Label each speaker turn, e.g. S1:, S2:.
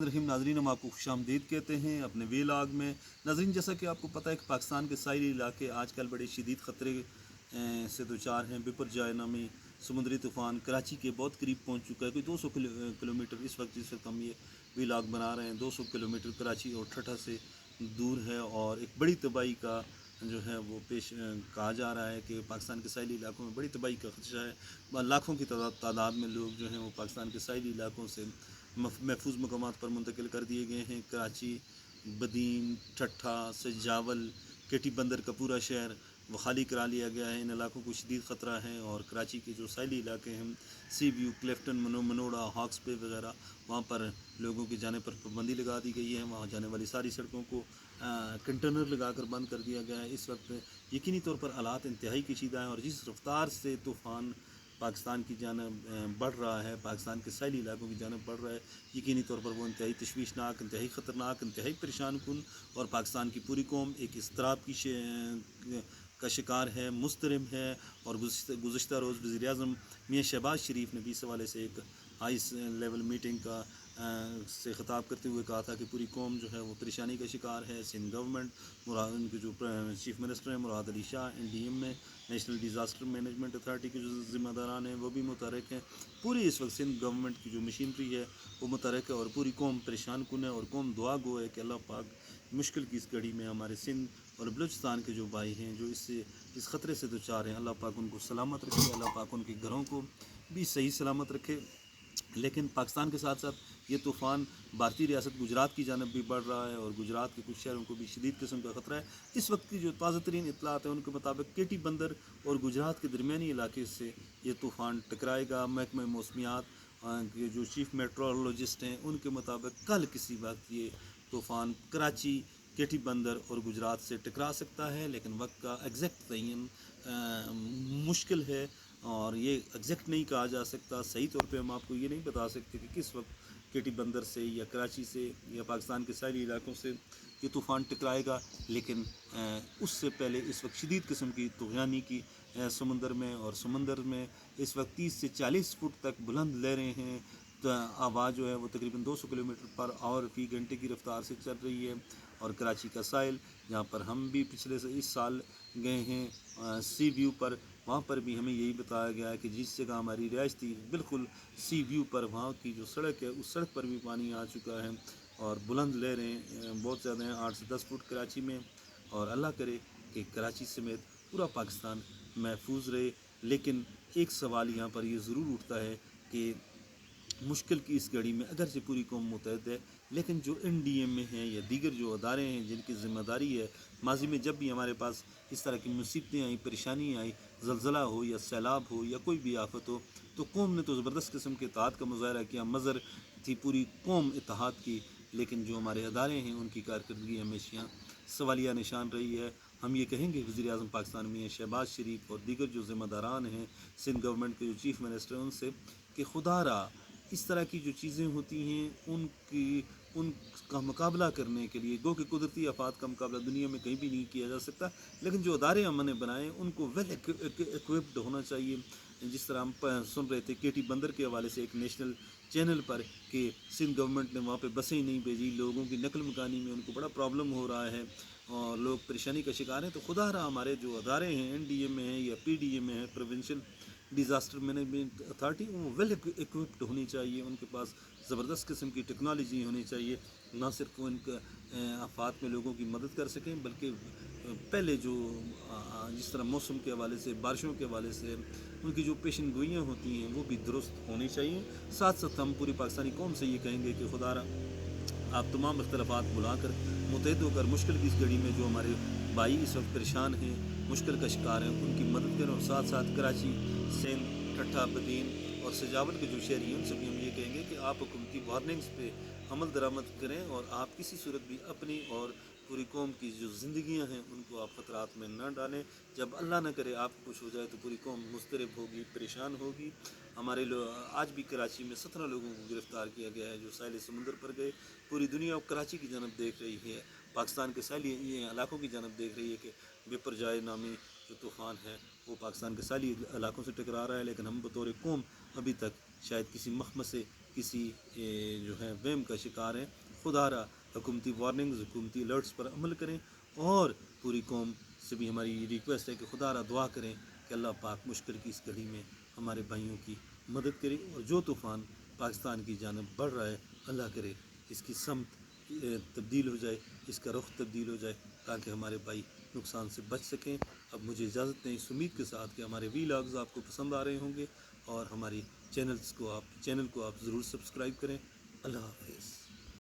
S1: रहीम नाजरीन, हम आपको खुशामदीद कहते हैं अपने वीलाग में। नाजरीन, जैसा कि आपको पता है कि पाकिस्तान के साहिली इलाके आजकल बड़े शदीद ख़तरे से दोचार हैं। बिपरजॉय नामी समुद्री तूफ़ान कराची के बहुत करीब पहुंच चुका है। कोई 200 किलोमीटर इस वक्त हम ये वीलाग बना रहे हैं, 200 किलोमीटर कराची और ठट्ठा से दूर है। और एक बड़ी तबाही का जो है वो पेश कहा जा रहा है कि पाकिस्तान के साहिली इलाकों में बड़ी तबाही का खदशा है। लाखों की तादाद में लोग जो हैं वो पाकिस्तान के साहिली इलाकों से महफूज मकामात पर मुंतकिल कर दिए गए हैं। कराची, बदीन, ठट्ठा, सजावल, केटी बंदर का पूरा शहर वो खाली करा लिया गया है। इन इलाकों को शदीद ख़तरा है। और कराची के जो साहिली इलाके हैं, sea view, Clifton, Manora, Hawks Bay वगैरह, वहाँ पर लोगों के जाने पर पाबंदी लगा दी गई है। वहाँ जाने वाली सारी सड़कों को कंटेनर लगा कर बंद कर दिया गया है। इस वक्त यकीनी तौर पर हालात इंतहाई कशीदा हैं। और जिस रफ्तार से तूफ़ान पाकिस्तान की जानब बढ़ रहा है, पाकिस्तान के साहिली इलाकों की जानब बढ़ रहा है, यकीनी तौर पर वो इंतहाई तशवीशनाक, इंतहाई ख़तरनाक, इंतहाई परेशान कुन। और पाकिस्तान की पूरी कौम एक इसतराब का शिकार है, मुस्तरब है। और गुज़श्ता रोज़ वज़ीर-ए-आज़म मियाँ शहबाज शरीफ ने भी इस हवाले से एक हाई लेवल मीटिंग से ख़िताब करते हुए कहा था कि पूरी कौम जो है वो परेशानी का शिकार है। सिंध गवर्नमेंट, उनके जो चीफ़ मिनिस्टर हैं मुराद अली शाह, NDM में नेशनल डिज़ास्टर मैनेजमेंट अथॉरिटी के जो ज़िम्मेदारान हैं वो भी मुतहर्रिक हैं। पूरी इस वक्त सिंध गवर्नमेंट की जो मशीनरी है वो मुतहर्रिक है। और पूरी कौम परेशान कुन है। और कौम दुआ गो है कि अल्लाह पाक मुश्किल की इस घड़ी में हमारे सिंध और बलूचिस्तान के जो भाई हैं जो इस ख़तरे से दोचार हैं, अल्लाह पाक उनको सलामत रखे, अल्लाह पाक उनके घरों को भी सही सलामत रखे। लेकिन पाकिस्तान के साथ साथ ये तूफ़ान भारतीय रियासत गुजरात की जानब भी बढ़ रहा है। और गुजरात के कुछ शहरों को भी शदीद किस्म का ख़तरा है। इस वक्त की जो ताज़ा तरीन इत्तलात है उनके मुताबिक केटी बंदर और गुजरात के दरमियानी इलाके से ये तूफ़ान टकराएगा। महकमा मौसमियात के जो चीफ़ मेट्रोलॉजिस्ट हैं उनके मुताबिक कल किसी वक्त ये तूफ़ान कराची, केटी बंदर और गुजरात से टकरा सकता है। लेकिन वक्त का एग्जैक्ट तयन मुश्किल है। और ये एग्जैक्ट नहीं कहा जा सकता। सही तौर पे हम आपको ये नहीं बता सकते कि किस वक्त केटी बंदर से या कराची से या पाकिस्तान के सारी इलाकों से ये तूफ़ान टकराएगा। लेकिन उससे पहले इस वक्त शदीद किस्म की तूफ़ानी की समुंदर में, और समुंदर में इस वक्त 30 से 40 फुट तक बुलंद लहरें हैं। तो आवाज़ जो है वो तकरीबन 200 किलोमीटर पर आवर फी घंटे की रफ्तार से चल रही है। और कराची का साहिल, जहाँ पर हम भी पिछले से इस साल गए हैं सी व्यू पर, वहाँ पर भी हमें यही बताया गया है कि जिस जगह हमारी रिहाइश थी बिल्कुल सी व्यू पर, वहाँ की जो सड़क है उस सड़क पर भी पानी आ चुका है। और बुलंद लहरें बहुत ज़्यादा हैं, 8 से 10 फुट कराची में। और अल्लाह करे कि कराची समेत पूरा पाकिस्तान महफूज रहे। लेकिन एक सवाल यहाँ पर ये ज़रूर उठता है कि मुश्किल की इस घड़ी में अगरचे पूरी कौम मुतहद है, लेकिन जो NDM में हैं या दीगर जो अदारे हैं जिनकी ज़िम्मेदारी है, माजी में जब भी हमारे पास इस तरह की मुसीबतें आई, परेशानी आई, ज़लज़ला हो या सैलाब हो या कोई भी आफत हो, तो कौम ने तो ज़बरदस्त किस्म के इत्तेहाद का मुज़ाहरा किया, मज़र थी पूरी कौम इत्तेहाद की। लेकिन जो हमारे अदारे हैं उनकी कारकर्दगी हमेशा सवालिया निशान रही है। हम ये कहेंगे वज़ीर-ए-आज़म पाकिस्तान में शहबाज शरीफ और दीगर जो ज़िम्मेदारान हैं सिंध गवर्नमेंट के जो चीफ़ मिनिस्टर हैं उनसे कि खुदारा इस तरह की जो चीज़ें होती हैं उनका मुकाबला करने के लिए, गो कि कुदरती आफात का मुकाबला दुनिया में कहीं भी नहीं किया जा सकता, लेकिन जो अदारे अमन ने बनाए उनको वेल इक्विप्ड होना चाहिए। जिस तरह हम सुन रहे थे केटी बंदर के हवाले से एक नेशनल चैनल पर कि सिंध गवर्नमेंट ने वहाँ पे बसें ही नहीं भेजी, लोगों की नकल मकानी में उनको बड़ा प्रॉब्लम हो रहा है और लोग परेशानी का शिकार हैं। तो खुदा रहा हमारे जो अदारे हैं NDM में हैं या PDM में हैं, प्रोविंशियल डिज़ास्टर मैनेजमेंट अथॉरिटी, वो वेल इक्विप्ड होनी चाहिए। उनके पास ज़बरदस्त किस्म की टेक्नोलॉजी होनी चाहिए, ना सिर्फ वो इनका आफात में लोगों की मदद कर सकें, बल्कि पहले जो जिस तरह मौसम के हवाले से, बारिशों के हवाले से उनकी जो पेशन गोइयाँ होती हैं वो भी दुरुस्त होनी चाहिए। साथ साथ हम पूरी पाकिस्तानी कौम से ये कहेंगे कि खुदारा आप तमाम इख्तलाफात बुलाकर मुतहद होकर मुश्किल की इस घड़ी में जो हमारे भाई इस वक्त परेशान हैं, मुश्किल का शिकार हैं, उनकी मदद करें। और साथ साथ कराची, सिंध, ठट्ठा, बदीन और सजावल के जो शहरी हैं उनसे भी हम ये कहेंगे कि आप हुकूमती वार्निंग्स पे अमल दरामद करें और आप किसी सूरत भी अपनी और पूरी कौम की जो ज़िंदगियां हैं उनको आप ख़तरात में न डालें। जब अल्लाह न करे आपको कुछ हो जाए तो पूरी कौम मुस्तरब होगी, परेशान होगी। हमारे आज भी कराची में 17 लोगों को गिरफ़्तार किया गया है जो साहिल समुंदर पर गए। पूरी दुनिया अब कराची की जानब देख रही है, पाकिस्तान के साहिली इलाकों की जानब देख रही है कि बिपरजॉय नामी जो तूफ़ान है वो पाकिस्तान के साहिली इलाकों से टकरा रहा है। लेकिन हम बतौर कौम अभी तक शायद किसी मखमसे, کسی جو ہے وہم کا شکار ہیں۔ خدا حکومتی وارننگز، حکومتی الرٹس پر عمل کریں، اور پوری قوم سے بھی ہماری یہ ریکویسٹ ہے کہ خدا دعا کریں کہ اللہ پاک مشکل کی اس گھڑی میں ہمارے بھائیوں کی مدد کرے، اور جو طوفان پاکستان کی جانب بڑھ رہا ہے اللہ کرے اس کی سمت تبدیل ہو جائے، اس کا رخ تبدیل ہو جائے، تاکہ ہمارے بھائی نقصان سے بچ سکیں۔ اب مجھے اجازت دیں اس امید کے ساتھ کہ ہمارے ویلاگز آپ کو پسند آ رہے ہوں گے، اور ہماری چینل کو آپ ضرور سبسکرائب کریں۔ اللہ حافظ۔